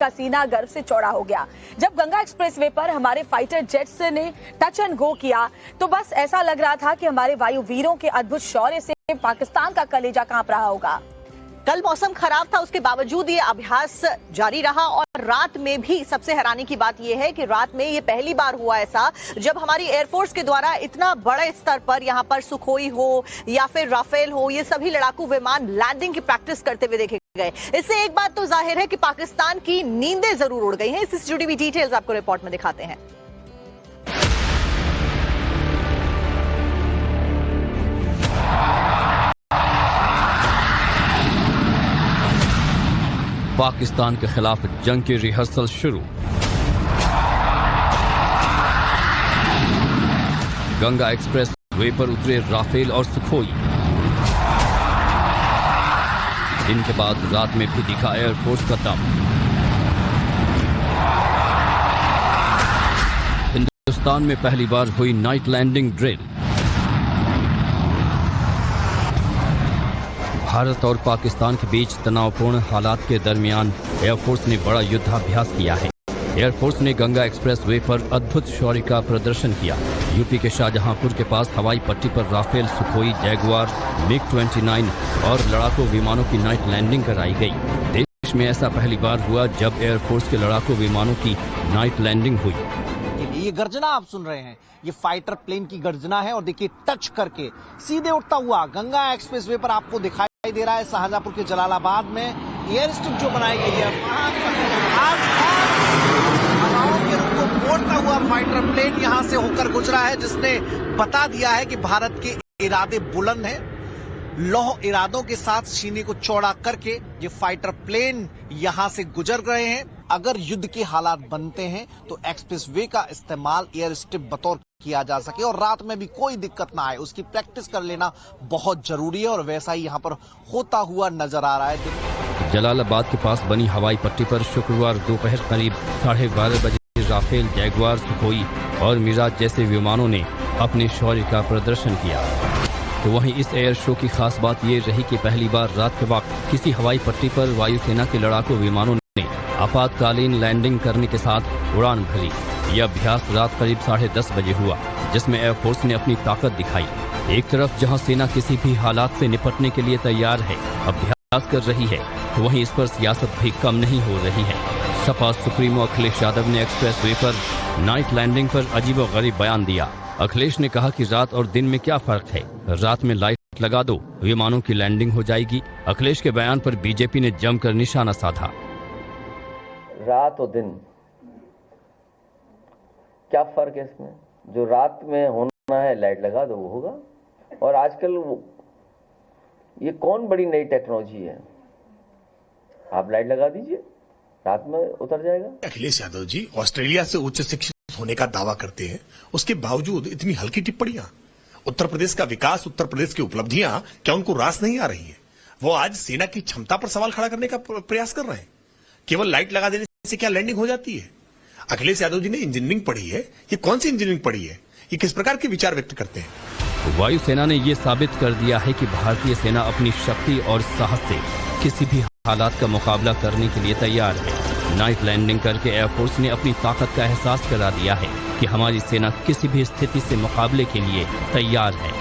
का सीना गर्व से चौड़ा हो गया। जब गंगा एक्सप्रेसवे पर हमारे फाइटर जेट्स ने टच एंड गो किया तो बस ऐसा लग रहा था कि हमारे वायु वीरों के अद्भुत शौर्य से पाकिस्तान का कलेजा कांप रहा होगा। कल मौसम खराब था, उसके बावजूद ये अभ्यास जारी रहा और रात में भी सबसे हैरानी की बात यह है कि रात में ये पहली बार हुआ ऐसा जब हमारी एयरफोर्स के द्वारा इतना बड़े स्तर पर यहाँ पर सुखोई हो या फिर राफेल हो, ये सभी लड़ाकू विमान लैंडिंग की प्रैक्टिस करते हुए देखे गए। इससे एक बात तो जाहिर है कि पाकिस्तान की नींदें जरूर उड़ गई हैं। इससे जुड़ी हुई डिटेल्स आपको रिपोर्ट में दिखाते हैं। पाकिस्तान के खिलाफ जंग की रिहर्सल शुरू। गंगा एक्सप्रेस वे पर उतरे राफेल और सुखोई। दिन के बाद रात में भी दिखा एयरफोर्स का दम। हिंदुस्तान में पहली बार हुई नाइट लैंडिंग ड्रिल। भारत और पाकिस्तान के बीच तनावपूर्ण हालात के दरमियान एयरफोर्स ने बड़ा युद्धाभ्यास किया है। एयरफोर्स ने गंगा एक्सप्रेस वे पर अद्भुत शौर्य का प्रदर्शन किया। यूपी के शाहजहांपुर के पास हवाई पट्टी पर राफेल, सुखोई, जैगुआर, MiG-29 और लड़ाकू विमानों की नाइट लैंडिंग कराई गई। देश में ऐसा पहली बार हुआ जब एयरफोर्स के लड़ाकू विमानों की नाइट लैंडिंग हुई। ये गर्जना आप सुन रहे हैं, ये फाइटर प्लेन की गर्जना है और देखिए टच करके सीधे उठता हुआ गंगा एक्सप्रेसवे पर आपको दिखाई दे रहा है। शाहजहांपुर के जलालाबाद में एयर स्ट्रिप जो बनाई गई है, को मोड़ता हुआ फाइटर प्लेन यहां से होकर गुजरा है, जिसने बता दिया है कि भारत के इरादे बुलंद हैं। लौह इरादों के साथ सीने को चौड़ा करके ये फाइटर प्लेन यहां से गुजर रहे हैं। अगर युद्ध के हालात बनते हैं तो एक्सप्रेसवे का इस्तेमाल एयर स्ट्रिप बतौर किया जा सके और रात में भी कोई दिक्कत ना आए, उसकी प्रैक्टिस कर लेना बहुत जरूरी है और वैसा ही यहाँ पर होता हुआ नजर आ रहा है। जलालाबाद के पास बनी हवाई पट्टी पर शुक्रवार दोपहर करीब 12:30 बजे राफेल, जैगुआर, सुखोई और मिराज जैसे विमानों ने अपने शौर्य का प्रदर्शन किया। तो वहीं इस एयर शो की खास बात ये रही कि पहली बार रात के वक्त किसी हवाई पट्टी पर वायुसेना के लड़ाकू विमानों ने आपातकालीन लैंडिंग करने के साथ उड़ान भरी। यह अभ्यास रात करीब 10:30 बजे हुआ, जिसमें एयरफोर्स ने अपनी ताकत दिखाई। एक तरफ जहां सेना किसी भी हालात से निपटने के लिए तैयार है, अभ्यास कर रही है, तो वहीं इस पर सियासत भी कम नहीं हो रही है। सपा सुप्रीमो अखिलेश यादव ने एक्सप्रेस वे पर नाइट लैंडिंग पर अजीबोगरीब बयान दिया। अखिलेश ने कहा कि रात और दिन में क्या फर्क है, रात में लाइट लगा दो, विमानों की लैंडिंग हो जाएगी। अखिलेश के बयान पर बीजेपी ने जमकर निशाना साधा। रात और दिन क्या फर्क है इसमें? जो रात में होना है लाइट लगा दो, वो होगा। और आजकल ये कौन बड़ी नई टेक्नोलॉजी है, आप लाइट लगा दीजिए, रात में उतर जाएगा। अखिलेश यादव जी ऑस्ट्रेलिया से उच्च शिक्षित होने का दावा करते हैं, उसके बावजूद इतनी हल्की टिप्पणियां। उत्तर प्रदेश का विकास, उत्तर प्रदेश की उपलब्धियां क्या उनको रास नहीं आ रही है? वो आज सेना की क्षमता पर सवाल खड़ा करने का प्रयास कर रहे हैं। केवल लाइट लगा देने से क्या लैंडिंग हो जाती है? अखिलेश यादव जी ने इंजीनियरिंग पढ़ी है, ये कौन सी इंजीनियरिंग पढ़ी है? ये किस प्रकार के विचार व्यक्त करते हैं? वायुसेना ने ये साबित कर दिया है कि भारतीय सेना अपनी शक्ति और साहस से किसी भी हालात का मुकाबला करने के लिए तैयार है। नाइट लैंडिंग करके एयरफोर्स ने अपनी ताकत का एहसास करा दिया है कि हमारी सेना किसी भी स्थिति से मुकाबले के लिए तैयार है।